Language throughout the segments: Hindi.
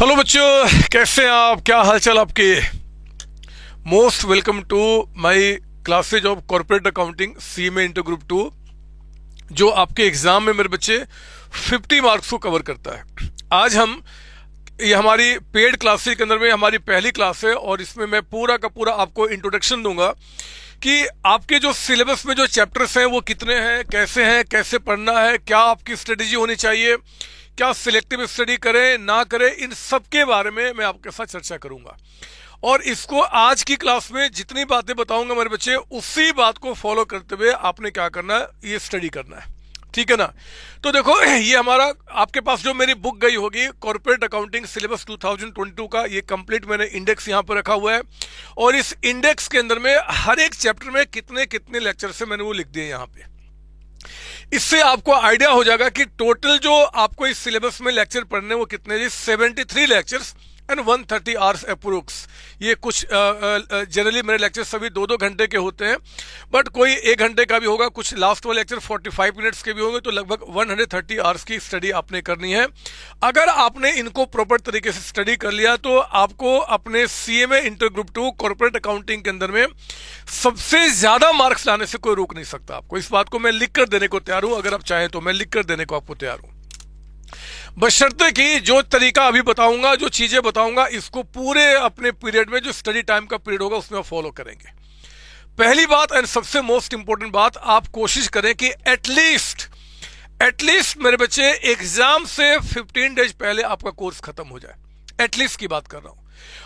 हेलो बच्चों, कैसे हैं आप? क्या हालचाल आपके? Most welcome to my classes of corporate accounting CMA inter group 2, जो आपके एग्जाम में मेरे बच्चे 50 मार्क्स को कवर करता है। आज हम ये हमारी पेड क्लासेज के अंदर में हमारी पहली क्लास है और इसमें मैं पूरा का पूरा आपको इंट्रोडक्शन दूंगा कि आपके जो सिलेबस में जो चैप्टर्स हैं वो कितने हैं, कैसे पढ़ना है, क्या आपकी स्ट्रेटेजी होनी चाहिए, क्या सिलेक्टिव स्टडी करें ना करें, इन सब के बारे में मैं आपके साथ चर्चा करूंगा। और इसको आज की क्लास में जितनी बातें बताऊंगा मेरे बच्चे, उसी बात को फॉलो करते हुए आपने क्या करना है, ये स्टडी करना है। ठीक है ना? तो देखो, ये हमारा आपके पास जो मेरी बुक गई होगी कॉर्पोरेट अकाउंटिंग सिलेबस 2022 का, ये कंप्लीट मैंने इंडेक्स यहाँ पर रखा हुआ है और इस इंडेक्स के अंदर में हर एक चैप्टर में कितने कितने लेक्चर से मैंने वो लिख दिए यहाँ पे। इससे आपको आइडिया हो जाएगा कि टोटल जो आपको इस सिलेबस में लेक्चर पढ़ने वो कितने जी 73 लेक्चर्स एंड 130 आवर्स अप्रोक्स। ये कुछ जनरली मेरे लेक्चर सभी 2-2 घंटे के होते हैं, बट कोई 1 घंटे का भी होगा, कुछ लास्ट वाले लेक्चर 45 मिनट्स के भी होंगे, तो लगभग 130 आवर्स की स्टडी आपने करनी है। अगर आपने इनको प्रॉपर तरीके से स्टडी कर लिया तो आपको अपने CMA inter group 2 corporate accounting के अंदर में सबसे ज्यादा मार्क्स लाने से कोई रोक नहीं सकता आपको। इस बात को मैं लिख कर देने को तैयार हूं, अगर आप चाहें तो मैं लिख कर देने को आपको तैयार हूं, बशर्ते कि जो तरीका अभी बताऊंगा, जो चीजें बताऊंगा, इसको पूरे अपने पीरियड में जो स्टडी टाइम का पीरियड होगा उसमें फॉलो करेंगे। पहली बात एंड सबसे मोस्ट इंपॉर्टेंट बात, आप कोशिश करें कि एटलीस्ट मेरे बच्चे एग्जाम से 15 डेज पहले आपका कोर्स खत्म हो जाए। एटलीस्ट की बात कर रहा हूं,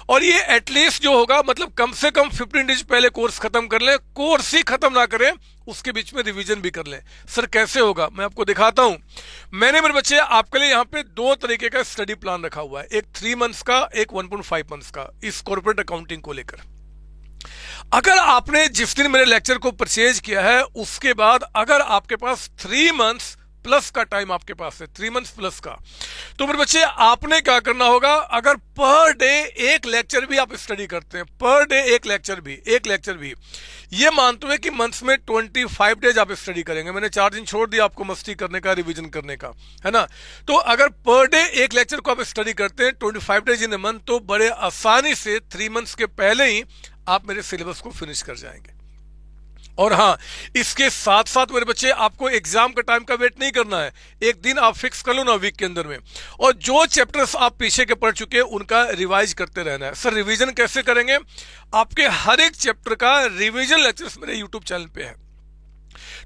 और ये एटलीस्ट जो होगा मतलब कम से कम 15 डेज पहले कोर्स खत्म कर लें। कोर्स ही खत्म ना करें, उसके बीच में रिवीजन भी कर लें। सर कैसे होगा, मैं आपको दिखाता हूं। मैंने मेरे बच्चे आपके लिए यहाँ पे 2 तरीके का स्टडी प्लान रखा हुआ है, एक 3 मंथ्स का, एक 1.5 मंथ्स का, इस कॉर्पोरेट अकाउंटिंग को लेकर। अगर आपने जिस दिन मेरे लेक्चर को परचेज किया है उसके बाद अगर आपके पास 3 मंथ्स प्लस का टाइम आपके पास है, 3 मंथ्स प्लस का, तो मेरे बच्चे आपने क्या करना होगा, अगर पर डे एक लेक्चर भी आप स्टडी करते हैं, पर डे एक लेक्चर भी, ये मानते हुए कि मंथ्स में 25 डेज आप स्टडी करेंगे। मैंने 4 दिन छोड़ दिया आपको मस्ती करने का, रिवीजन करने का, है ना? तो अगर पर डे एक लेक्चर को आप स्टडी करते हैं 25 डेज इन ए मंथ, तो बड़े आसानी से 3 मंथ्स के पहले ही आप मेरे सिलेबस को फिनिश कर जाएंगे। और हाँ, इसके साथ साथ मेरे बच्चे आपको एग्जाम का टाइम का वेट नहीं करना है। एक दिन आप फिक्स कर लो ना वीक के अंदर में, और जो चैप्टर्स आप पीछे के पढ़ चुके हैं उनका रिवाइज करते रहना है। सर रिवीजन कैसे करेंगे? आपके हर एक चैप्टर का रिवीजन लेक्चर्स मेरे यूट्यूब चैनल पे है,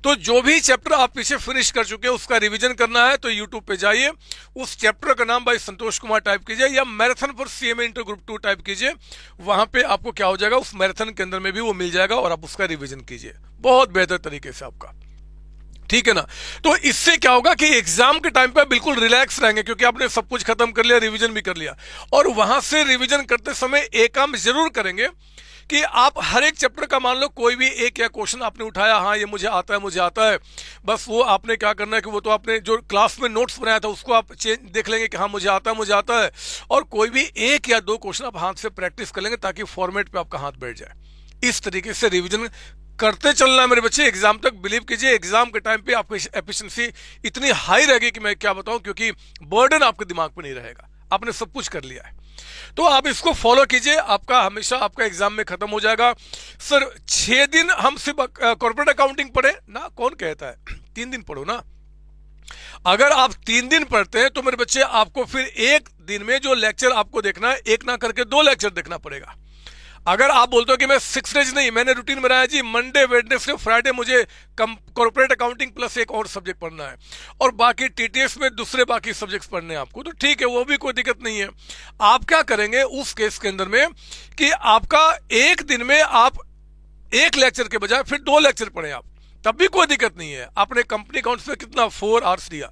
तो जो भी चैप्टर आप पीछे फिनिश कर चुके हैं उसका रिवीजन करना है तो यूट्यूब पे जाइए, उस चैप्टर का नाम भाई संतोष कुमार टाइप कीजिए या marathon for CMA inter group 2 type कीजिए। वहां पे आपको क्या हो जाएगा, उस मैराथन के अंदर में भी वो मिल जाएगा और आप उसका रिवीजन कीजिए बहुत बेहतर तरीके से आपका। ठीक है ना? तो इससे क्या होगा कि एग्जाम के टाइम पे बिल्कुल रिलैक्स रहेंगे, क्योंकि आपने सब कुछ खत्म कर लिया, रिवीजन भी कर लिया। और वहां से रिवीजन करते समय एक काम जरूर करेंगे कि आप हर एक चैप्टर का मान लो कोई भी एक या क्वेश्चन आपने उठाया, हाँ ये मुझे आता है, बस वो आपने क्या करना है कि वो तो आपने जो क्लास में नोट्स बनाया था उसको आप देख लेंगे कि हाँ मुझे आता है, और कोई भी 1 या 2 क्वेश्चन आप हाथ से प्रैक्टिस कर लेंगे ताकि फॉर्मेट पे आपका हाथ बैठ जाए। इस तरीके से रिविजन करते चलना है मेरे बच्चे एग्जाम तक। बिलीव कीजिए एग्जाम के टाइम पे आपकी एफिशिएंसी इतनी हाई रहेगी कि मैं क्या बताऊं, क्योंकि बर्डन आपके दिमाग पे नहीं रहेगा, आपने सब कुछ कर लिया है। तो आप इसको फॉलो कीजिए, आपका हमेशा आपका एग्जाम में खत्म हो जाएगा। सर 6 दिन हम सिर्फ कॉर्पोरेट अकाउंटिंग पढ़े ना, कौन कहता है? 3 दिन पढ़ो ना। अगर आप 3 दिन पढ़ते हैं तो मेरे बच्चे आपको फिर एक दिन में जो लेक्चर आपको देखना है, एक ना करके 2 लेक्चर देखना पड़ेगा। अगर आप बोलते हो कि मैं 6 डेज नहीं, मैंने रूटीन बनाया जी, मंडे वेडनेसडे फ्राइडे मुझे कॉर्पोरेट अकाउंटिंग प्लस एक और सब्जेक्ट पढ़ना है और बाकी टीटीएस में दूसरे बाकी सब्जेक्ट्स पढ़ने हैं आपको, तो ठीक है, वो भी कोई दिक्कत नहीं है। आप क्या करेंगे उस केस के अंदर में कि आपका एक दिन में आप एक लेक्चर के बजाय फिर 2 लेक्चर पढ़े आप, तब भी कोई दिक्कत नहीं है। आपने कंपनी अकाउंट्स में कितना 4 आवर्स दिया,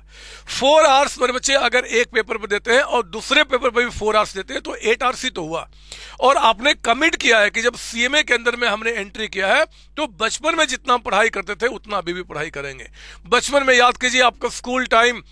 4 आवर्स मेरे बच्चे अगर एक पेपर पर देते हैं और दूसरे पेपर पर भी 4 आवर्स देते हैं तो 8 आवर्स ही तो हुआ। और आपने कमिट किया है कि जब सीएमए के अंदर में हमने एंट्री किया है तो बचपन में जितना पढ़ाई करते थे उतना अभी भी पढ़ाई करेंगे। बचपन में याद कीजिए आपका स्कूल टाइम,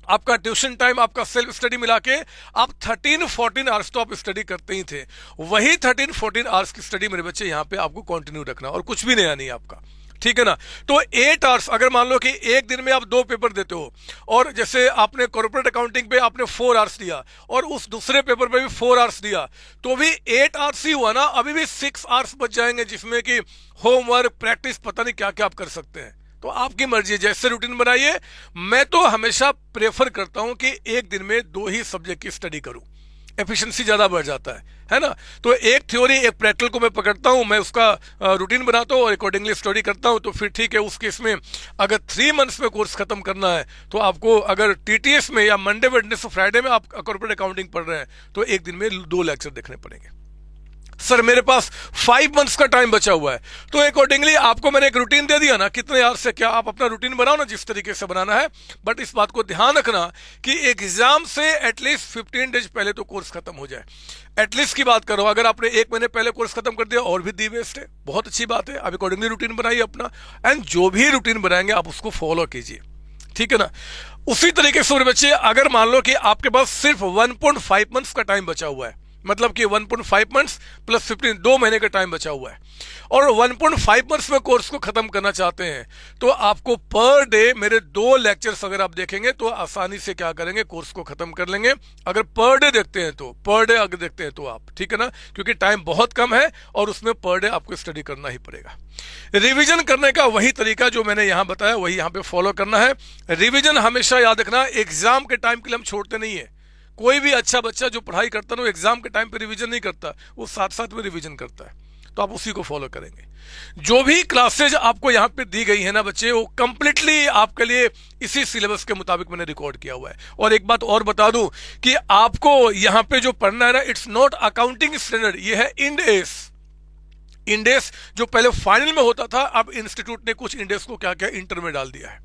आपका ट्यूशन टाइम, आपका सेल्फ स्टडी मिला के आप 13-14 आवर्स तो आप स्टडी करते ही थे। वही 13-14 आवर्स की स्टडी मेरे बच्चे यहाँ पे आपको कंटिन्यू रखना और कुछ भी नया नहीं आपका। ठीक है ना। तो 8 आवर्स, अगर मान लो कि एक दिन में आप 2 पेपर देते हो, और जैसे आपने कॉर्पोरेट अकाउंटिंग पे आपने 4 आवर्स दिया और उस दूसरे पेपर पे भी 4 आवर्स दिया, तो भी 8 आवर्स ही हुआ ना, अभी भी 6 आवर्स बच जाएंगे जिसमें कि होमवर्क, प्रैक्टिस, पता नहीं क्या क्या आप कर सकते हैं। तो आपकी मर्जी, जैसे रूटीन बनाइए। मैं तो हमेशा प्रेफर करता हूं कि एक दिन में 2 ही सब्जेक्ट की स्टडी करूं, एफिशिएंसी ज्यादा बढ़ जाता है ना। तो एक थ्योरी एक प्रैक्टिकल को मैं पकड़ता हूं, मैं उसका रूटीन बनाता हूं और अकॉर्डिंगली स्टडी करता हूं। तो फिर ठीक है, उस केस में अगर 3 मंथ्स में कोर्स खत्म करना है तो आपको, अगर टीटीएस में या मंडे वेडनेसडे फ्राइडे में आप कॉर्पोरेट अकाउंटिंग पढ़ रहे हैं तो एक दिन में 2 लेक्चर देखने पड़ेंगे। सर मेरे पास 5 मंथ्स का टाइम बचा हुआ है, तो अकॉर्डिंगली आपको मैंने एक रूटीन दे दिया ना, कितने आवर्स से क्या, आप अपना रूटीन बनाओ ना जिस तरीके से बनाना है। बट इस बात को ध्यान रखना कि एग्जाम से एटलीस्ट 15 डेज पहले तो कोर्स खत्म हो जाए। एटलीस्ट की बात करो, अगर आपने 1 महीने पहले कोर्स खत्म कर दिया और भी दी बेस्ट है, बहुत अच्छी बात है। आप अकॉर्डिंगली रूटीन बनाइए अपना, एंड जो भी रूटीन बनाएंगे आप उसको फॉलो कीजिए, ठीक है ना। उसी तरीके से मेरे बच्चे, अगर मान लो कि आपके पास सिर्फ 1.5 मंथ्स का टाइम बचा हुआ है, मतलब कि 1.5 मंथ्स प्लस 15, 2 महीने का टाइम बचा हुआ है, और 1.5 मंथ्स में कोर्स को खत्म करना चाहते हैं, तो आपको पर डे मेरे 2 लेक्चर्स अगर आप देखेंगे तो आसानी से क्या करेंगे, कोर्स को खत्म कर लेंगे। अगर पर डे देखते हैं तो, पर डे अगर देखते हैं तो आप, ठीक है ना, क्योंकि टाइम बहुत कम है और उसमें पर डे आपको स्टडी करना ही पड़ेगा। रिवीजन करने का वही तरीका जो मैंने यहां बताया वही यहां पे फॉलो करना है। रिवीजन हमेशा याद रखना, एग्जाम के टाइम के लिए हम छोड़ते नहीं है। कोई भी अच्छा बच्चा जो पढ़ाई करता है वो एग्जाम के टाइम पे रिवीजन नहीं करता, वो साथ साथ में रिवीजन करता है। तो आप उसी को फॉलो करेंगे। जो भी क्लासेज आपको यहाँ पे दी गई है ना बच्चे, वो कंप्लीटली आपके लिए इसी सिलेबस के मुताबिक मैंने रिकॉर्ड किया हुआ है। और एक बात और बता दूं कि आपको यहाँ पे जो पढ़ना है ना, इट्स नॉट अकाउंटिंग स्टैंडर्ड, ये है इंड एस। इंडेस जो पहले फाइनल में होता था, अब इंस्टीट्यूट ने कुछ इंडेस को क्या क्या इंटर में डाल दिया है।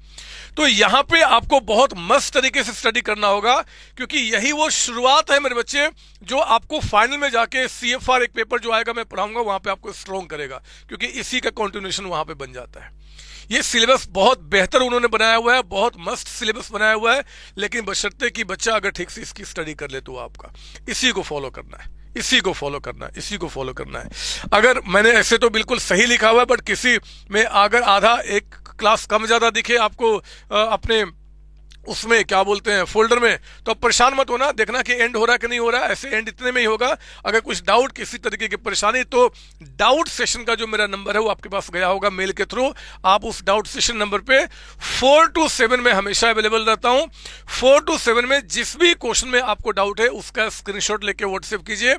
तो यहां पे आपको बहुत मस्त तरीके से स्टडी करना होगा, क्योंकि यही वो शुरुआत है मेरे बच्चे जो आपको फाइनल में जाके सीएफआर एक पेपर जो आएगा मैं पढ़ाऊंगा वहां पे आपको स्ट्रॉन्ग करेगा, क्योंकि इसी का कंटिन्यूएशन वहां पे बन जाता है। ये सिलेबस बहुत बेहतर उन्होंने बनाया हुआ है, बहुत मस्त सिलेबस बनाया हुआ है, लेकिन बशर्ते कि बच्चा अगर ठीक से इसकी स्टडी कर ले तो आपका इसी को फॉलो करना है, इसी को फॉलो करना है, इसी को फॉलो करना है। अगर मैंने ऐसे तो बिल्कुल सही लिखा हुआ है, बट किसी में अगर आधा एक क्लास कम ज्यादा दिखे आपको अपने उसमें क्या बोलते हैं फोल्डर में, तो अब परेशान मत होना, देखना कि एंड हो रहा है कि नहीं हो रहा है, ऐसे एंड इतने में ही होगा। अगर कुछ डाउट, किसी तरीके की परेशानी, तो डाउट सेशन का जो मेरा नंबर है वो आपके पास गया होगा मेल के थ्रू, आप उस डाउट सेशन नंबर पे 4 to 7 में हमेशा अवेलेबल रहता हूं। 4 to 7 में जिस भी क्वेश्चन में आपको डाउट है उसका स्क्रीनशॉट लेके व्हाट्सएप कीजिए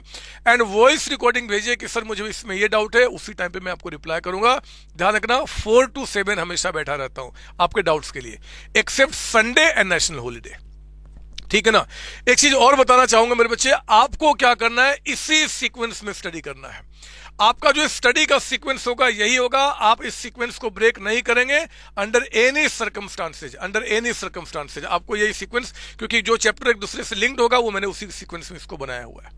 एंड वॉइस रिकॉर्डिंग भेजिए कि सर मुझे इसमें ये डाउट है, उसी टाइम पे मैं आपको रिप्लाई करूंगा। ध्यान रखना 4 to 7 हमेशा बैठा रहता हूं आपके डाउट्स के लिए, except Sunday and national holiday, ठीक है ना। एक चीज और बताना चाहूंगा मेरे बच्चे, आपको क्या करना है, इसी सीक्वेंस में स्टडी करना है। आपका जो स्टडी का सीक्वेंस होगा यही होगा, आप इस सीक्वेंस को ब्रेक नहीं करेंगे under any circumstances, under any circumstances आपको यही सीक्वेंस, क्योंकि जो चैप्टर एक दूसरे से लिंक्ड होगा वो मैंने उसी सीक्वेंस में इसको बनाया हुआ है।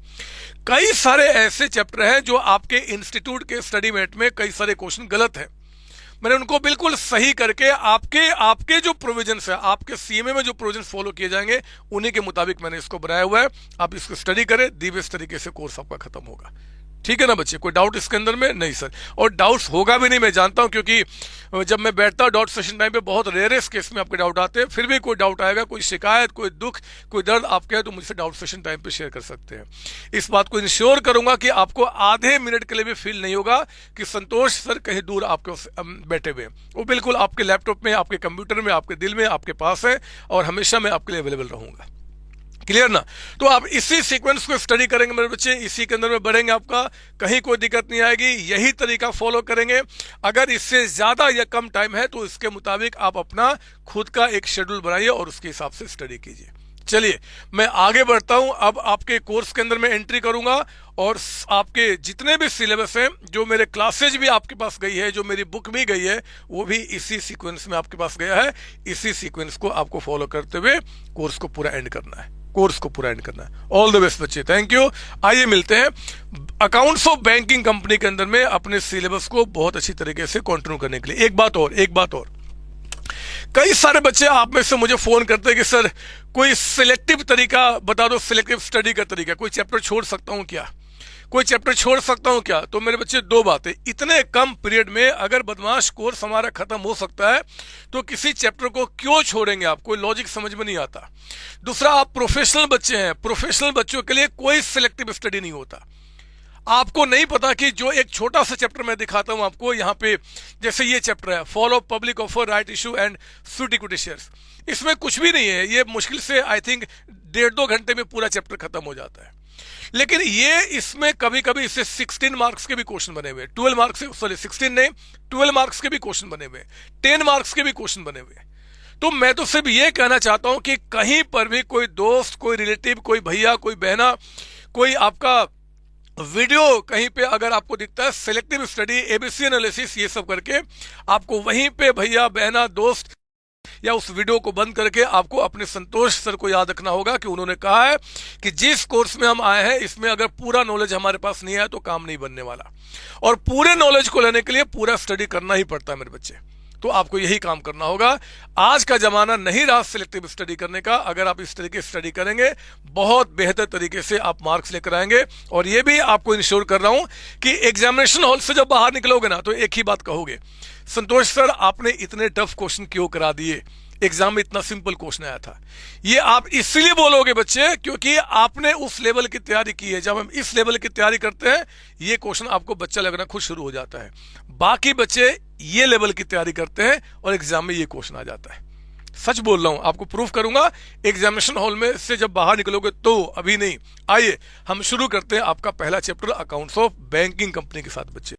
कई सारे ऐसे चैप्टर हैं जो आपके इंस्टीट्यूट के स्टडी मेट में कई सारे क्वेश्चन गलत हैं, मैंने उनको बिल्कुल सही करके आपके जो प्रोविजंस है, आपके सीएमए में जो प्रोविजंस फॉलो किए जाएंगे उन्हीं के मुताबिक मैंने इसको बनाया हुआ है। आप इसको स्टडी करें, दी बेस तरीके से कोर्स आपका खत्म होगा, ठीक है ना बच्चे। कोई डाउट इसके अंदर में नहीं सर, और डाउट्स होगा भी नहीं, मैं जानता हूं, क्योंकि जब मैं बैठता हूं डाउट सेशन टाइम पे बहुत रेयरेस्ट केस में आपके डाउट आते हैं। फिर भी कोई डाउट आएगा, कोई शिकायत, कोई दुख, कोई दर्द आपके है तो मुझसे डाउट सेशन टाइम पे शेयर कर सकते हैं। इस बात को इंश्योर करूंगा कि आपको आधे मिनट के लिए भी फील नहीं होगा कि संतोष सर कहीं दूर आपके बैठे हुए, वो बिल्कुल आपके लैपटॉप में, आपके कंप्यूटर में, आपके दिल में, आपके पास है, और हमेशा मैं आपके लिए अवेलेबल रहूंगा। क्लियर ना। तो आप इसी सीक्वेंस को स्टडी करेंगे मेरे बच्चे, इसी के अंदर में बढ़ेंगे, आपका कहीं कोई दिक्कत नहीं आएगी। यही तरीका फॉलो करेंगे। अगर इससे ज्यादा या कम टाइम है तो इसके मुताबिक आप अपना खुद का एक शेड्यूल बनाइए और उसके हिसाब से स्टडी कीजिए। चलिए मैं आगे बढ़ता हूं, अब आपके कोर्स के अंदर में एंट्री करूंगा और आपके जितने भी सिलेबस हैं, जो मेरे क्लासेज भी आपके पास गई है, जो मेरी बुक भी गई है, वो भी इसी सीक्वेंस में आपके पास गया है। इसी सीक्वेंस को आपको फॉलो करते हुए कोर्स को पूरा एंड करना है, कोर्स को पूरा एंड करना है। ऑल द बेस्ट बच्चे, थैंक यू। आइए मिलते हैं अकाउंट्स ऑफ बैंकिंग कंपनी के अंदर में अपने सिलेबस को बहुत अच्छी तरीके से कंटिन्यू करने के लिए। एक बात और, कई सारे बच्चे आप में से मुझे फोन करते हैं कि सर कोई सिलेक्टिव तरीका बता दो, सिलेक्टिव स्टडी का तरीका, कोई चैप्टर छोड़ सकता हूं क्या, कोई चैप्टर छोड़ सकता हूं क्या? तो मेरे बच्चे दो बातें, इतने कम पीरियड में अगर बदमाश कोर्स हमारा खत्म हो सकता है तो किसी चैप्टर को क्यों छोड़ेंगे आप? कोई लॉजिक समझ में नहीं आता। दूसरा, आप प्रोफेशनल बच्चे हैं, प्रोफेशनल बच्चों के लिए कोई सिलेक्टिव स्टडी नहीं होता। आपको नहीं पता कि जो एक छोटा सा चैप्टर मैं दिखाता हूं आपको यहां पे, जैसे ये चैप्टर है follow public offer right issue and suit equity shares, इसमें कुछ भी नहीं है, ये मुश्किल से आई थिंक 1.5-2 घंटे में पूरा चैप्टर खत्म हो जाता है। लेकिन ये इसमें कभी कभी इससे 16 मार्क्स के भी क्वेश्चन बने हुए, 12 मार्क्स, सॉरी 16 नहीं 12 मार्क्स के भी क्वेश्चन बने हुए, 10 मार्क्स के भी क्वेश्चन बने हुए। तो मैं तो सिर्फ ये कहना चाहता हूं कि कहीं पर भी कोई दोस्त, कोई रिलेटिव, कोई भैया, कोई बहना, कोई आपका वीडियो कहीं पे अगर आपको दिखता है सेलेक्टिव स्टडी, एबीसी एनालिसिस, ये सब करके, आपको वहीं पे भैया, बहना, दोस्त या उस वीडियो को बंद करके आपको अपने संतोष सर को याद रखना होगा कि उन्होंने कहा है कि जिस कोर्स में हम आए हैं इसमें अगर पूरा नॉलेज हमारे पास नहीं है तो काम नहीं बनने वाला, और पूरे नॉलेज को लेने के लिए पूरा स्टडी करना ही पड़ता है मेरे बच्चे। तो आपको यही काम करना होगा। आज का जमाना नहीं रहा सिलेक्टिव स्टडी करने का, अगर आप इस तरीके से स्टडी करेंगे बहुत बेहतर तरीके से आप मार्क्स लेकर आएंगे। और ये भी आपको इंश्योर कर रहा हूं कि एग्जामिनेशन हॉल से जब बाहर निकलोगे ना तो एक ही बात कहोगे, संतोष सर आपने इतने टफ क्वेश्चन क्यों करा दिए, एग्जाम में इतना सिंपल क्वेश्चन आया था। ये आप इसलिए बोलोगे बच्चे क्योंकि आपने उस लेवल की तैयारी की है। जब हम इस लेवल की तैयारी करते हैं ये क्वेश्चन आपको बच्चा लगना खुद शुरू हो जाता है। बाकी बच्चे ये लेवल की तैयारी करते हैं और एग्जाम में ये क्वेश्चन आ जाता है। सच बोल रहा हूं, आपको प्रूफ करूंगा। एग्जामिनेशन हॉल में से जब बाहर निकलोगे तो, अभी नहीं। आइए हम शुरू करते हैं आपका पहला chapter accounts of banking company के साथ बच्चे।